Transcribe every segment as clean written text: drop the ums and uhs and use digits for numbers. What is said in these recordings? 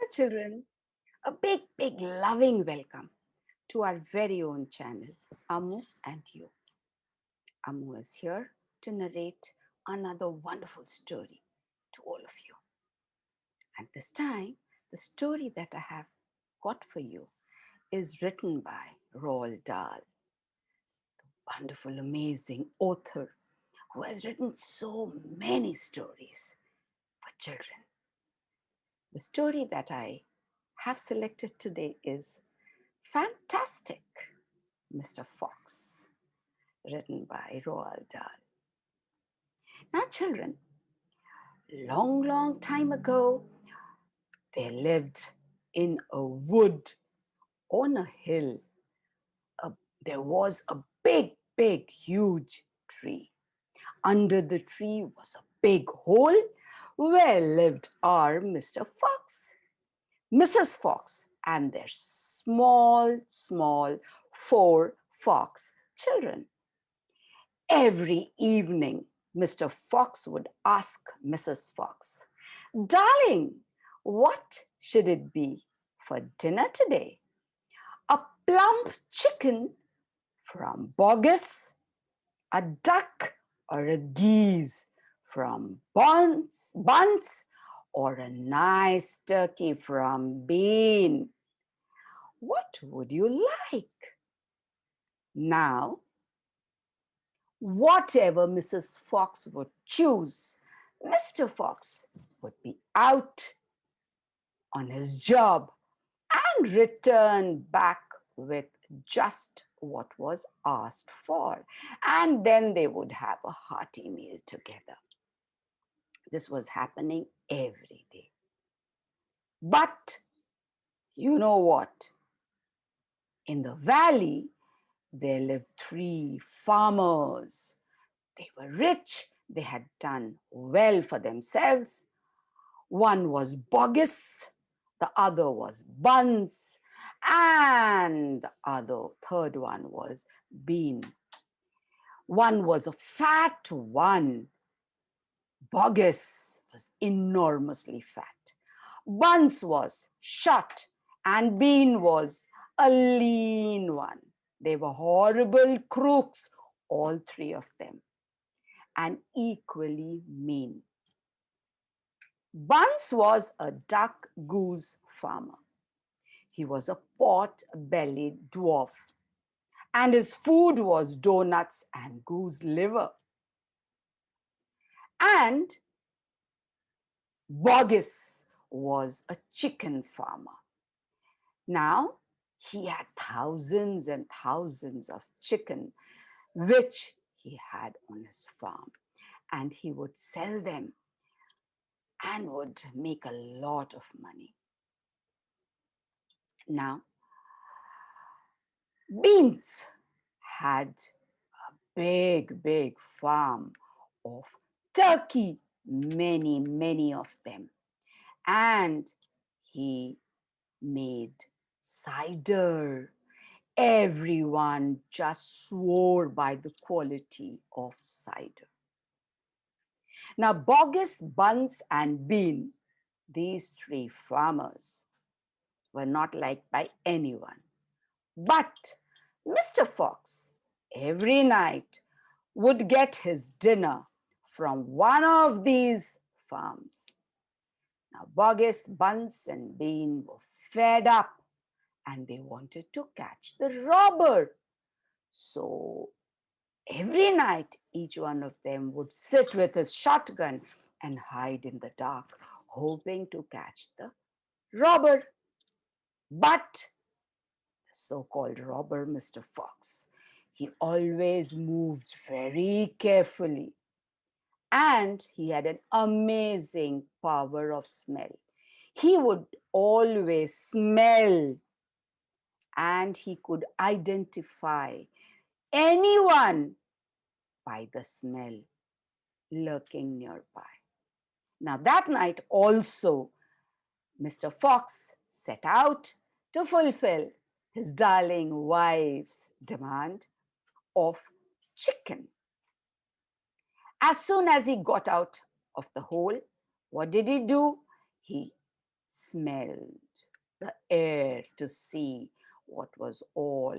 Hello, children. A big, big loving welcome to our very own channel, Ammu&You. Ammu is here to narrate another wonderful story to all of you. And this time, the story that I have got for you is written by Roald Dahl, wonderful, amazing author who has written so many stories for children. The story that I have selected today is Fantastic Mr. Fox, written by Roald Dahl. Now, children, long, long time ago, there lived in a wood on a hill. A, there was a big, big, huge tree. Under the tree was a big hole where lived our Mr. Fox, Mrs. Fox, and their small, small 4 fox children. Every evening, Mr. Fox would ask Mrs. Fox, "Darling, what should it be for dinner today? A plump chicken from Boggis, a duck or a geese from Bunce, or a nice turkey from Bean? What would you like?" Now, whatever Mrs. Fox would choose, Mr. Fox would be out on his job and return back with just what was asked for. And then they would have a hearty meal together. This was happening every day. But you know what? In the valley, there lived 3 farmers. They were rich, they had done well for themselves. One was Boggis, the other was Bunce, and the third one was Bean. One was a fat one. Boggis was enormously fat. Bunce was short, and Bean was a lean one. They were horrible crooks, all 3 of them, and equally mean. Bunce was a duck goose farmer. He was a pot-bellied dwarf, and his food was doughnuts and goose liver. And Boggis was a chicken farmer. Now, he had thousands and thousands of chicken, which he had on his farm, and he would sell them and would make a lot of money. Now, Beans had a big, big farm of turkey, many, many of them. And he made cider. Everyone just swore by the quality of cider. Now, Boggis, Bunce, and Bean, these 3 farmers, were not liked by anyone. But Mr. Fox every night would get his dinner from one of these farms. Now, Boggis, Bunce, and Bean were fed up and they wanted to catch the robber. So every night, each one of them would sit with his shotgun and hide in the dark, hoping to catch the robber. But the so-called robber, Mr. Fox, he always moved very carefully, and he had an amazing power of smell. He would always smell, and he could identify anyone by the smell lurking nearby. Now, that night also, Mr. Fox set out to fulfill his darling wife's demand of chicken. As soon as he got out of the hole, what did he do? He smelled the air to see what was all.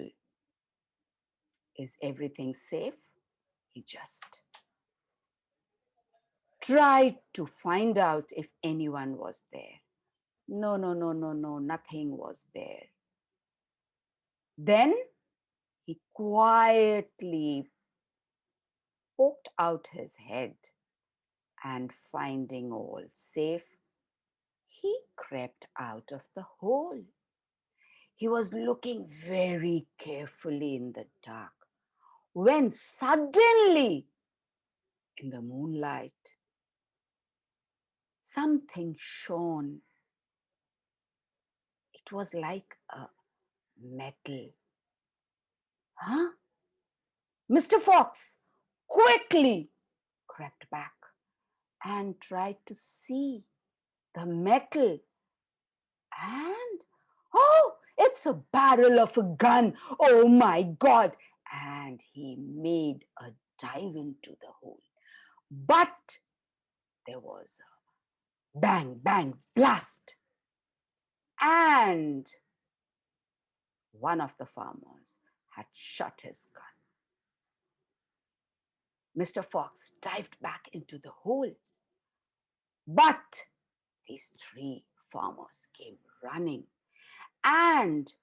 Is everything safe? He just tried to find out if anyone was there. No, no, no, no, no, nothing was there. Then he quietly poked out his head and finding all safe, he crept out of the hole. He was looking very carefully in the dark when suddenly, in the moonlight, something shone. It was like a metal. Huh? Mr. Fox quickly crept back and tried to see the metal. And, oh, it's a barrel of a gun. Oh my God. And he made a dive into the hole. But there was a bang, bang, blast. And one of the farmers had shot his gun. Mr. Fox dived back into the hole. But these three farmers came running and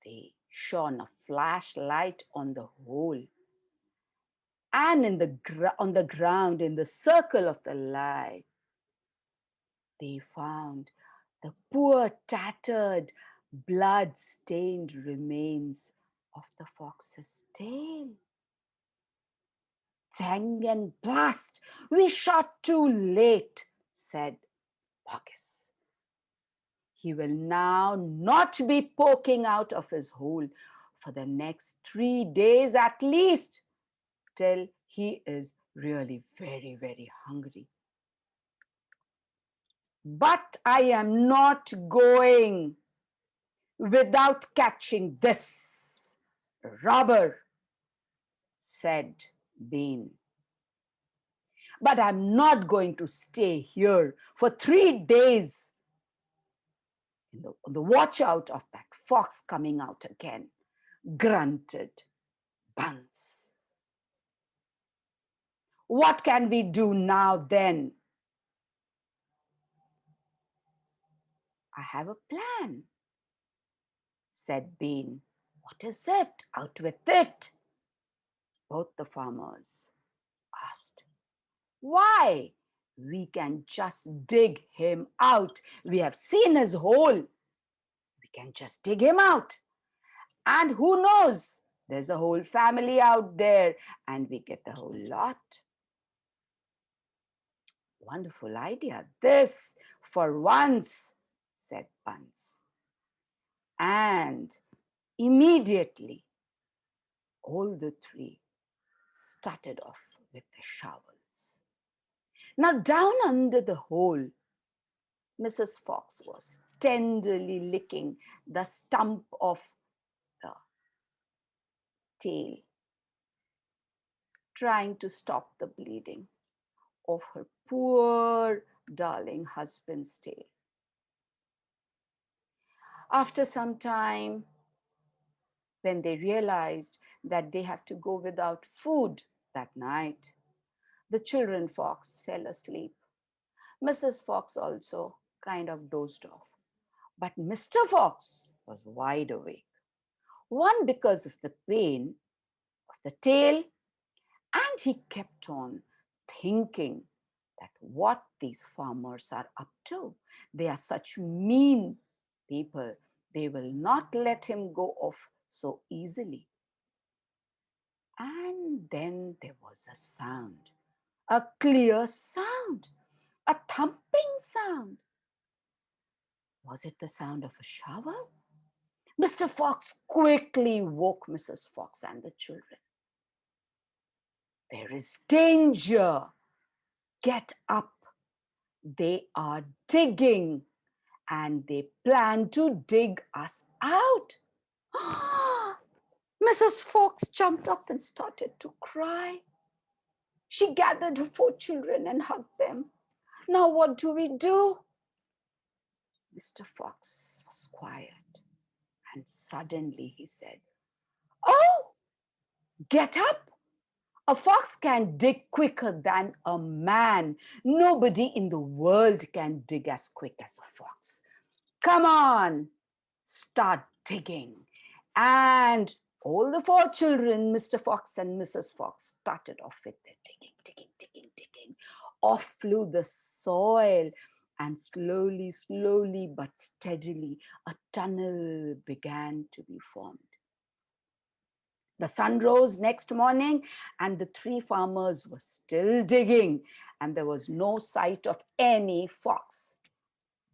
they shone a flashlight on the hole. And on the ground, in the circle of the light, they found the poor, tattered, blood-stained remains of the fox's tail. Tang and blast! We shot too late, said Boggis. He will now not be poking out of his hole for the next 3 days at least, till he is really very, very hungry. But I am not going without catching this robber, said Bean. But I'm not going to stay here for 3 days on the watch out of that fox coming out again, grunted Bunce. What can we do now then? I have a plan, said Bean. What is it? Out with it. Both the farmers asked. Why? We can just dig him out. We have seen his hole. We can just dig him out. And who knows? There's a whole family out there and we get the whole lot. Wonderful idea. This, for once, said Bunce. And immediately, all the three started off with the shovels. Now, down under the hole, Mrs. Fox was tenderly licking the stump of the tail, trying to stop the bleeding of her poor, darling husband's tail. After some time, when they realized that they have to go without food that night, the children fox fell asleep. Mrs. Fox also kind of dozed off. But Mr. Fox was wide awake. One, because of the pain of the tail, and he kept on thinking that what these farmers are up to. They are such mean people. They will not let him go off so easily. And then there was a sound, a clear sound, a thumping sound. Was it the sound of a shovel? Mr. Fox quickly woke Mrs. Fox and the children. There is danger. Get up. They are digging and they plan to dig us out. Mrs. Fox jumped up and started to cry. She gathered her 4 children and hugged them. Now what do we do? Mr. Fox was quiet, and suddenly he said, "Oh, get up! A fox can dig quicker than a man. Nobody in the world can dig as quick as a fox. Come on, start digging." And all the four children, Mr. Fox and Mrs. Fox, started off with their digging, digging, digging, digging. Off flew the soil, and slowly, slowly, but steadily, a tunnel began to be formed. The sun rose next morning, and the three farmers were still digging, and there was no sight of any fox.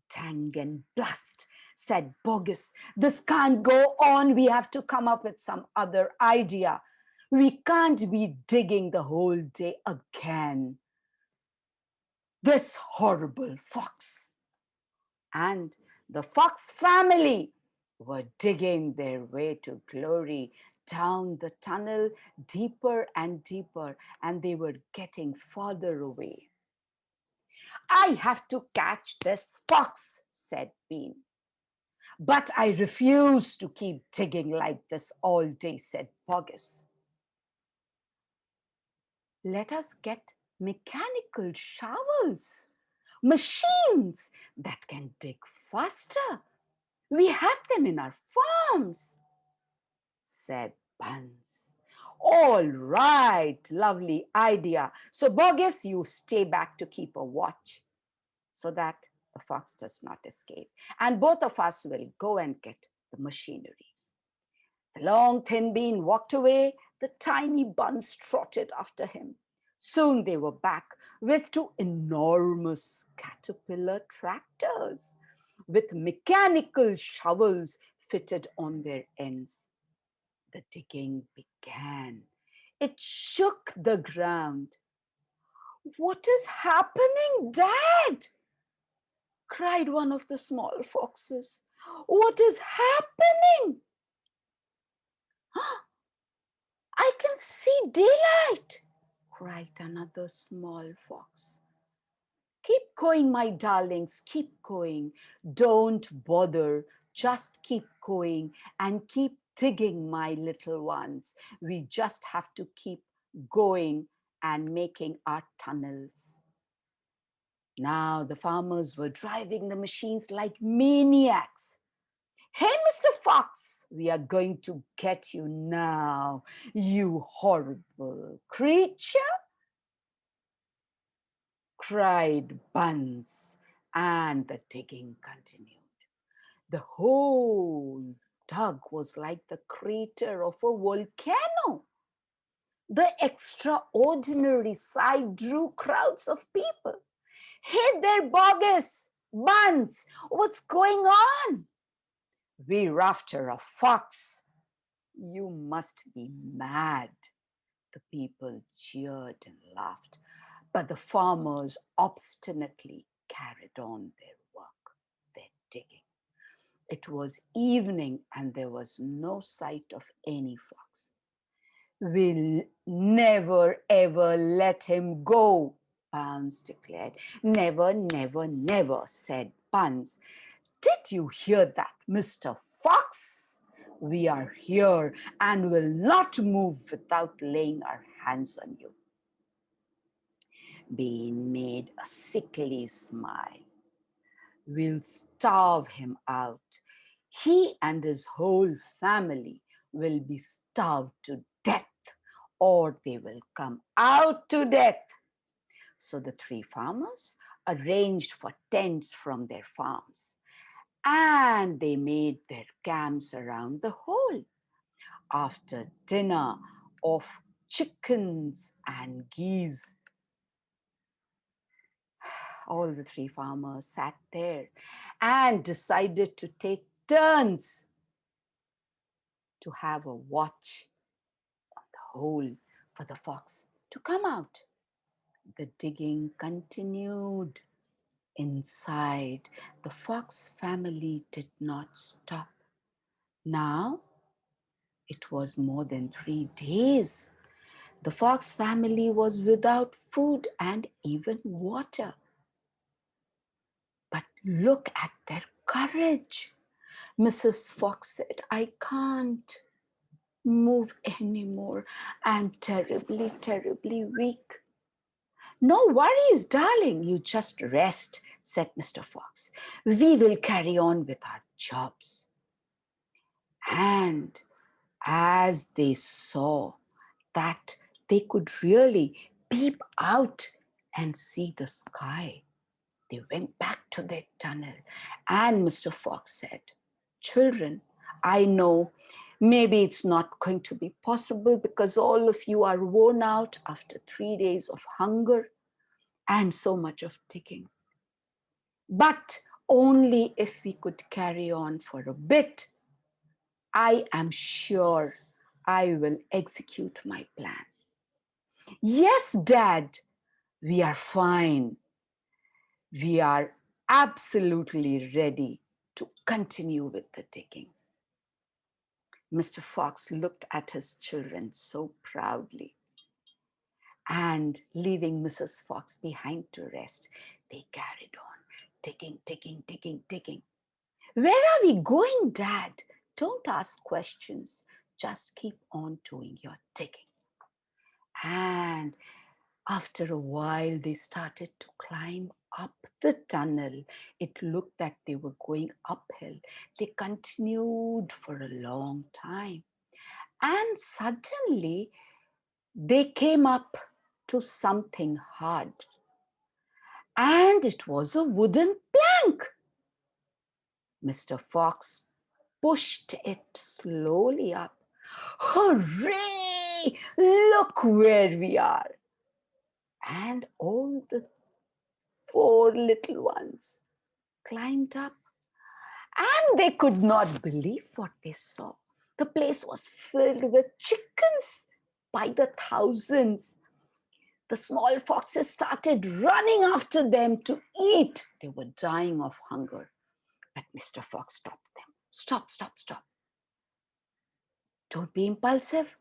"Dang and blast," said Boggis. "This can't go on. We have to come up with some other idea. We can't be digging the whole day again. This horrible fox." And the fox family were digging their way to glory down the tunnel, deeper and deeper, and they were getting farther away. "I have to catch this fox," said Bean. "But I refuse to keep digging like this all day," said Boggis. "Let us get mechanical shovels, machines that can dig faster. We have them in our farms," said Bunce. "All right, lovely idea. So, Boggis, you stay back to keep a watch so that the fox does not escape. And both of us will go and get the machinery." The long, thin Bean walked away. The tiny Bunce trotted after him. Soon they were back with two enormous caterpillar tractors with mechanical shovels fitted on their ends. The digging began. It shook the ground. "What is happening, Dad?" cried one of the small foxes. "What is happening?" "I can see daylight," cried another small fox. "Keep going, my darlings, keep going. Don't bother. Just keep going and keep digging, my little ones. We just have to keep going and making our tunnels." Now the farmers were driving the machines like maniacs. "Hey, Mr. Fox, we are going to get you now, you horrible creature," cried Bunce, and the digging continued. The whole dug was like the crater of a volcano. The extraordinary sight drew crowds of people. "Hey there, Boggis, Bunce, what's going on?" "We're after a fox." "You must be mad." The people jeered and laughed, but the farmers obstinately carried on their work, their digging. It was evening and there was no sight of any fox. "We'll never ever let him go," Bunce declared. "Never, never, never," said Bunce. "Did you hear that, Mr. Fox? We are here and will not move without laying our hands on you." Bean made a sickly smile. "We'll starve him out. He and his whole family will be starved to death, or they will come out to death." So the three farmers arranged for tents from their farms, and they made their camps around the hole. After dinner of chickens and geese, all the three farmers sat there and decided to take turns to have a watch on the hole for the fox to come out. The digging continued. Inside, the fox family did not stop. Now, it was more than 3 days. The fox family was without food and even water. But look at their courage. Mrs. Fox said, I can't move anymore. I'm terribly, terribly weak. No worries, darling. You just rest, said Mr. Fox. We will carry on with our jobs. And as they saw that they could really peep out and see the sky, they went back to their tunnel. And Mr. Fox said, children, I know maybe it's not going to be possible because all of you are worn out after 3 days of hunger and so much of digging. But only if we could carry on for a bit, I am sure I will execute my plan. Yes, Dad, we are fine. We are absolutely ready to continue with the digging. Mr. Fox looked at his children so proudly, and leaving Mrs. Fox behind to rest, they carried on, digging, digging, digging, digging. Where are we going, Dad? Don't ask questions. Just keep on doing your digging. And after a while, they started to climb up the tunnel. It looked that they were going uphill. They continued for a long time. And suddenly, they came up to something hard. And it was a wooden plank. Mr. Fox pushed it slowly up. Hooray! Look where we are. And all the 4 little ones climbed up, and they could not believe what they saw. The place was filled with chickens by the thousands. The small foxes started running after them to eat. They were dying of hunger. But Mr. Fox stopped them. Stop, stop, stop. Don't be impulsive.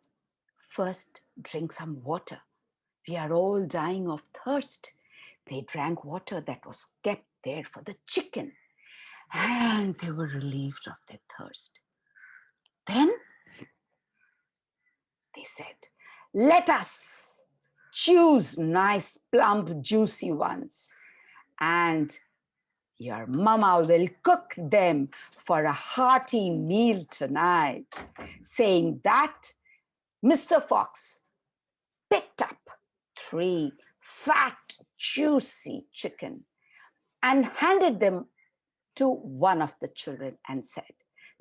First, drink some water. We are all dying of thirst. They drank water that was kept there for the chicken, and they were relieved of their thirst. Then they said, let us choose nice, plump, juicy ones, and your mama will cook them for a hearty meal tonight. Saying that, Mr. Fox picked up 3 fat, juicy chicken and handed them to one of the children and said,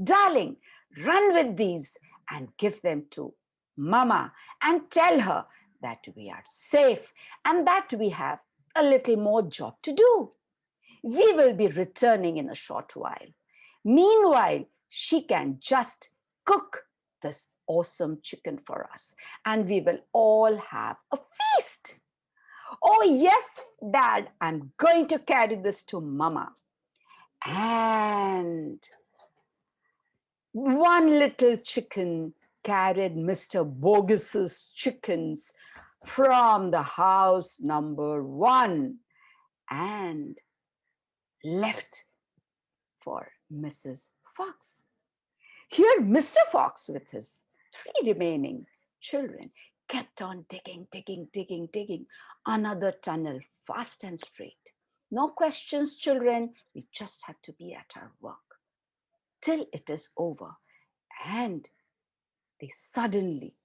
darling, run with these and give them to Mama and tell her that we are safe and that we have a little more job to do. We will be returning in a short while. Meanwhile, she can just cook this awesome chicken for us and we will all have a feast. Oh yes, Dad, I'm going to carry this to Mama. And one little chicken carried Mr. Boggis's chickens from the house number 1 and left for Mrs. Fox. Here, Mr. Fox, with his 3 remaining children, kept on digging, digging, digging, digging another tunnel fast and straight. No questions, children. We just have to be at our work till it is over. And they suddenly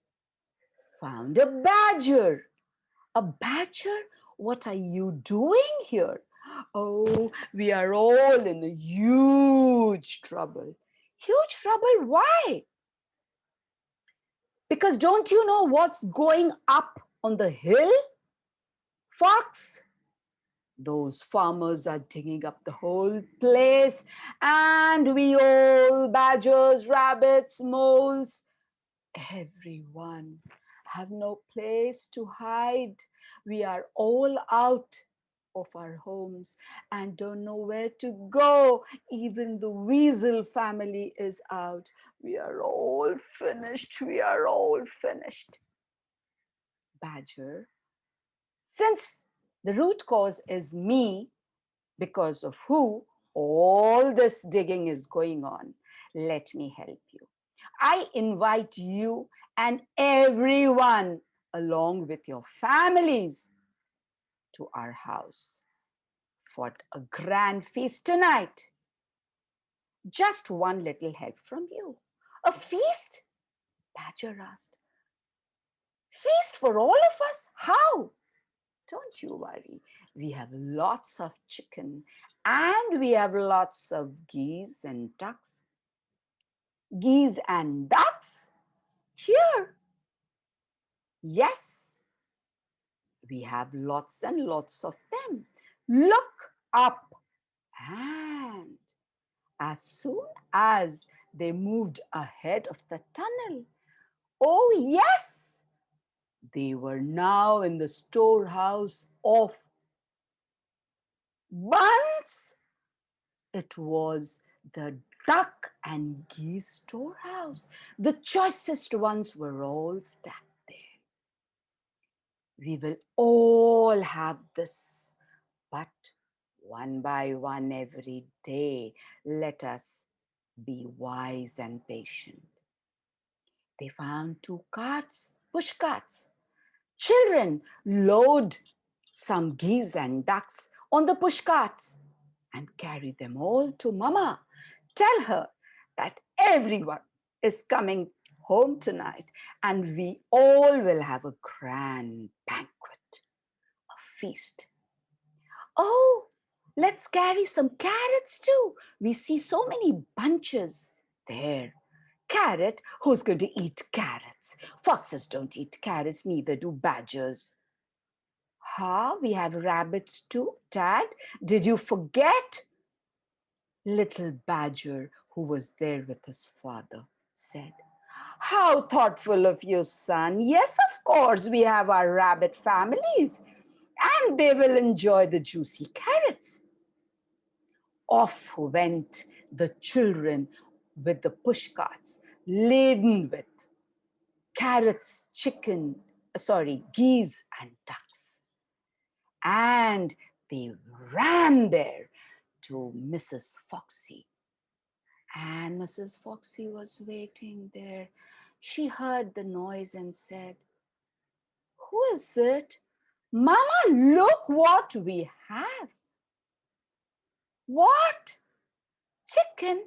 found a badger. A badger? What are you doing here? Oh, we are all in a huge trouble. Huge trouble? Why? Because don't you know what's going up on the hill, Fox? Those farmers are digging up the whole place, and we all, badgers, rabbits, moles, everyone have no place to hide. We are all out of our homes and don't know where to go. Even the weasel family is out. We are all finished. We are all finished. Badger, since the root cause is me, because of who? all this digging is going on, let me help you. I invite you and everyone along with your families to our house for a grand feast tonight. Just one little help from you. A feast? Badger asked. Feast for all of us? How? Don't you worry. We have lots of chicken and we have lots of geese and ducks. Geese and ducks? Here. Yes, we have lots and lots of them. Look up. And as soon as they moved ahead of the tunnel, oh yes, they were now in the storehouse of Bunce. It was the duck and geese storehouse. The choicest ones were all stacked there. We will all have this, but one by one every day, let us be wise and patient. They found two carts, push carts. Children, load some geese and ducks on the push carts and carry them all to Mama. Tell her that everyone is coming home tonight and we all will have a grand banquet, a feast. Oh, let's carry some carrots too. We see so many bunches there. Carrot, who's going to eat carrots? Foxes don't eat carrots, neither do badgers. Ha, we have rabbits too, Dad. Did you forget? Little Badger, who was there with his father, said, How thoughtful of you, son. Yes, of course, we have our rabbit families, and they will enjoy the juicy carrots. Off went the children with the pushcarts laden with carrots, geese and ducks. And they ran there to Mrs. Foxy. And Mrs. Foxy was waiting there. She heard the noise and said, Who is it? Mama, look what we have. What? Chicken?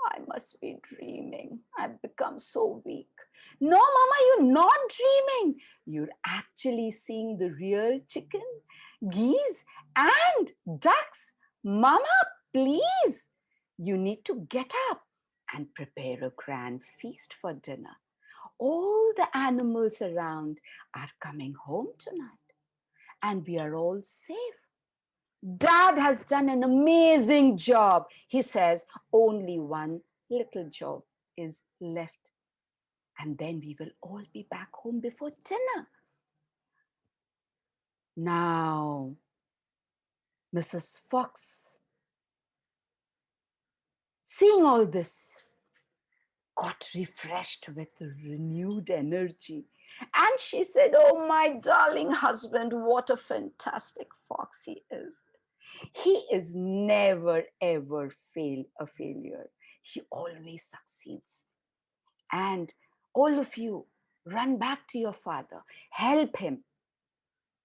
I must be dreaming. I've become so weak. No, Mama, you're not dreaming. You're actually seeing the real chicken, geese, and ducks. Mama, please. You need to get up and prepare a grand feast for dinner. All the animals around are coming home tonight, and we are all safe. Dad has done an amazing job. He says only one little job is left. And then we will all be back home before dinner. Now, Mrs. Fox, seeing all this, got refreshed with renewed energy. And she said, Oh, my darling husband, what a fantastic fox he is. He is never, ever a failure. He always succeeds. And all of you, run back to your father. Help him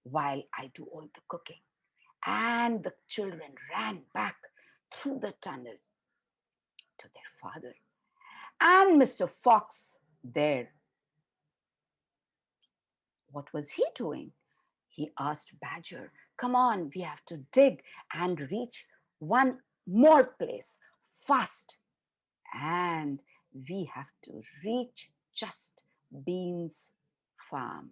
while I do all the cooking. And the children ran back through the tunnel to their father. And Mr. Fox there, what was he doing? He asked Badger, Come on, we have to dig and reach one more place fast. And we have to reach just Bean's farm.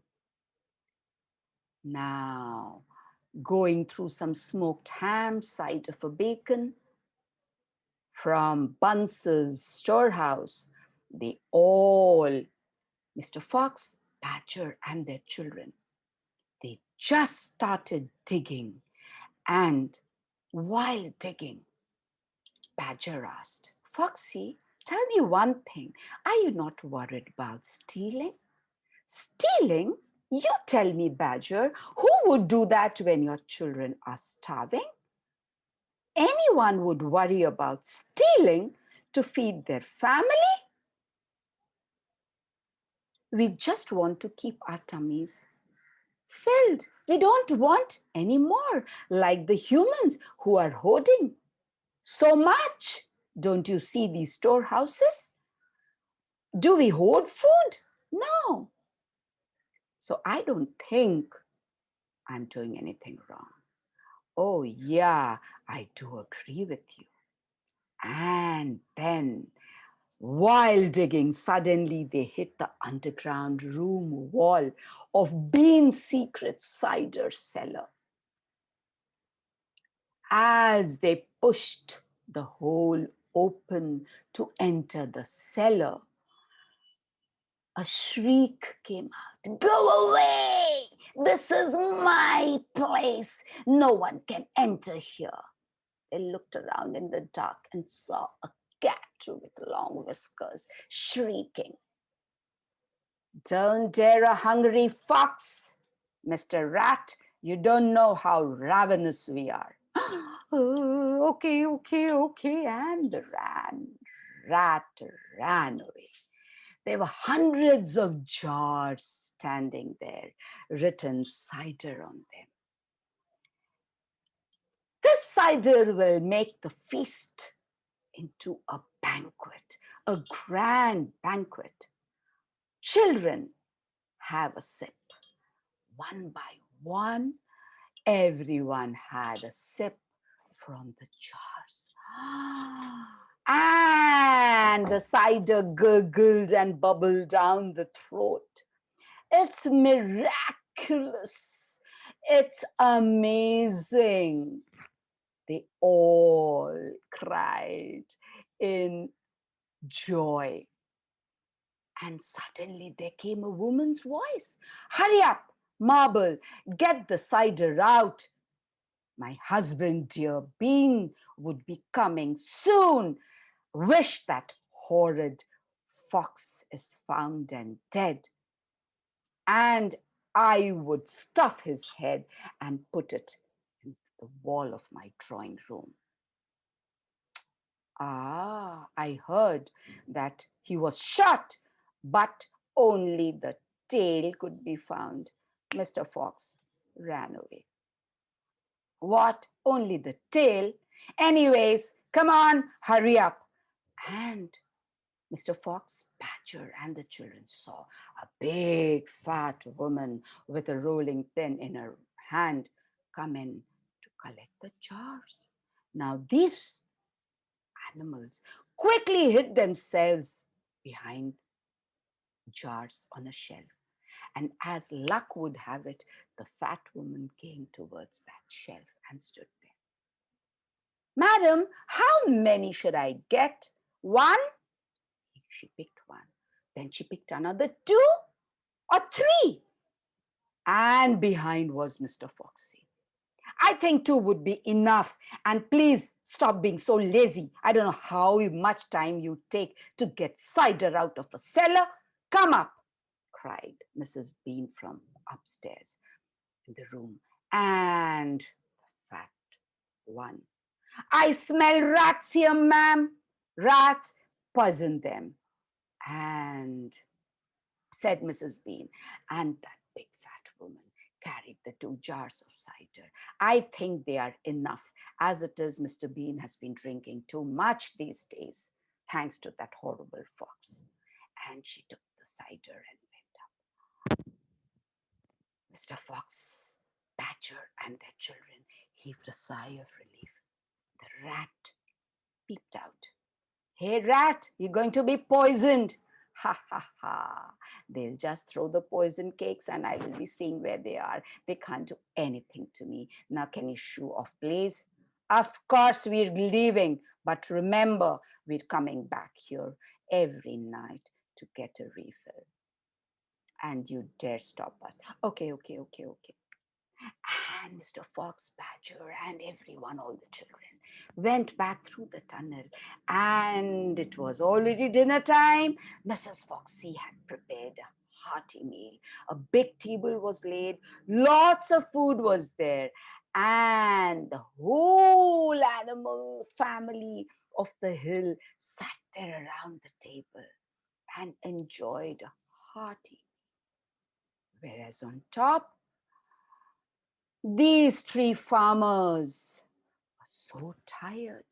Now, going through some smoked ham, side of a bacon from Bunce's storehouse, they all, Mr. Fox, Badger, and their children, they just started digging. And while digging, Badger asked, Foxy, tell me one thing. Are you not worried about stealing? Stealing? You tell me, Badger, who would do that when your children are starving? anyone would worry about stealing to feed their family. We just want to keep our tummies filled. We don't want any more, like the humans who are hoarding so much. Don't you see these storehouses? Do we hoard food? No. So I don't think I'm doing anything wrong. Oh, yeah, I do agree with you. And then, while digging, suddenly they hit the underground room wall of Bean's secret cider cellar. As they pushed the hole open to enter the cellar, a shriek came out. Go away! This is my place. No one can enter here. They looked around in the dark and saw a cat with long whiskers shrieking. Don't dare a hungry fox, Mr. Rat. You don't know how ravenous we are. Oh, okay, okay, okay. And the rat ran away. There were hundreds of jars standing there, written cider on them. This cider will make the feast into a banquet, a grand banquet. Children, have a sip. One by one, everyone had a sip from the jars. And the cider gurgled and bubbled down the throat. It's miraculous. It's amazing. They all cried in joy. And suddenly there came a woman's voice. Hurry up, Marble, get the cider out. My husband, dear Bean, would be coming soon. Wish that horrid fox is found and dead. And I would stuff his head and put it in the wall of my drawing room. Ah, I heard that he was shot, but only the tail could be found. Mr. Fox ran away. What? Only the tail? Anyways, come on, hurry up. And Mr. Fox, Badger, and the children saw a big fat woman with a rolling pin in her hand come in to collect the jars. Now these animals quickly hid themselves behind jars on a shelf. And as luck would have it, the fat woman came towards that shelf and stood there. Madam, how many should I get? One? She picked one. Then she picked another two or three. And behind was Mr. Foxy. I think two would be enough. And please stop being so lazy. I don't know how much time you take to get cider out of a cellar. Come up, cried Mrs. Bean from upstairs in the room. And the fat one. I smell rats here, ma'am. Rats, poison them. And said Mrs. Bean. And that big fat woman carried the two jars of cider. I think they are enough. As it is, Mr. Bean has been drinking too much these days, thanks to that horrible fox. And she took the cider and went up. Mr. Fox, Badger, and their children heaved a sigh of relief. The rat peeped out. Hey, rat, you're going to be poisoned. Ha, ha, ha. They'll just throw the poison cakes and I will be seeing where they are. They can't do anything to me. Now, can you shoo off, please? Of course, we're leaving. But remember, we're coming back here every night to get a refill. And you dare stop us. Okay, okay, okay, okay. And Mr. Fox, Badger, and everyone, all the children, went back through the tunnel. And it was already dinner time. Mrs. Foxy had prepared a hearty meal. A big table was laid. Lots of food was there. and the whole animal family of the hill sat there around the table and enjoyed a hearty. Whereas on top, these three farmers were so tired.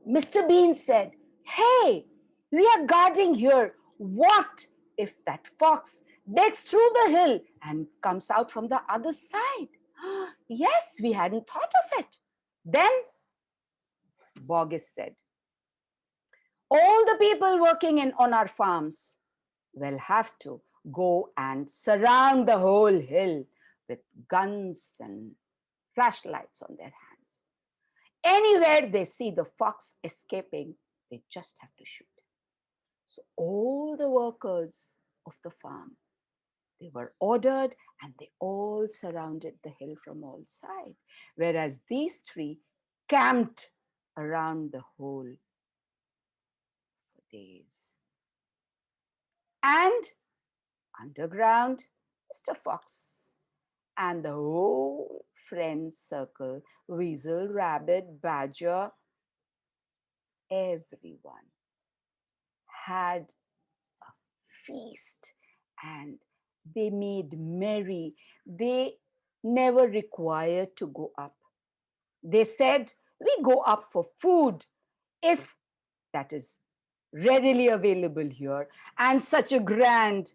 Mr. Bean said, "Hey, we are guarding here. What if that fox digs through the hill and comes out from the other side?" "Yes, we hadn't thought of it." Then Boggis said, "All the people working on our farms will have to go and surround the whole hill with guns and flashlights on their hands. Anywhere they see the fox escaping, they just have to shoot." So all the workers of the farm, they were ordered and they all surrounded the hill from all sides, whereas these three camped around the hole for days. And underground, Mr. Fox and the whole friend circle, weasel, rabbit, badger, everyone had a feast and they made merry. They never required to go up. They said, "We go up for food if that is readily available here, and such a grand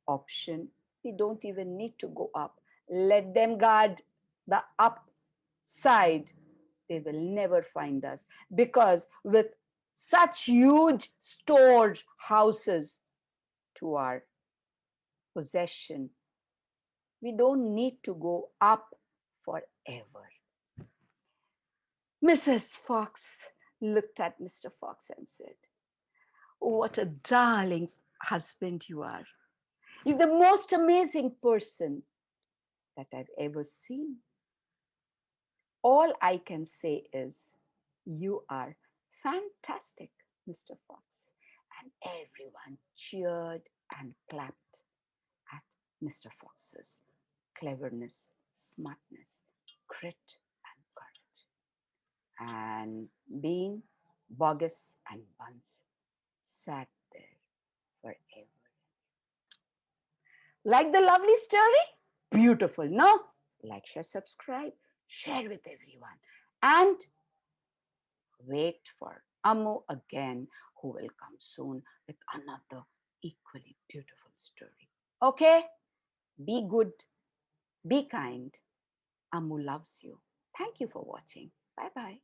option. We don't even need to go up. Let them guard the upside. They will never find us, because with such huge stored houses to our possession, we don't need to go up forever." Mrs. Fox looked at Mr. Fox and said, "What a darling husband you are. You're the most amazing person that I've ever seen. All I can say is, you are fantastic, Mr. Fox." And everyone cheered and clapped at Mr. Fox's cleverness, smartness, grit, and courage. And Bean, Boggis, and Bunce sat there forever. Like the lovely story? Beautiful, no? Like, share, subscribe, share with everyone. And wait for Ammu again, who will come soon with another equally beautiful story. Okay? Be good, be kind. Ammu loves you. Thank you for watching. Bye bye.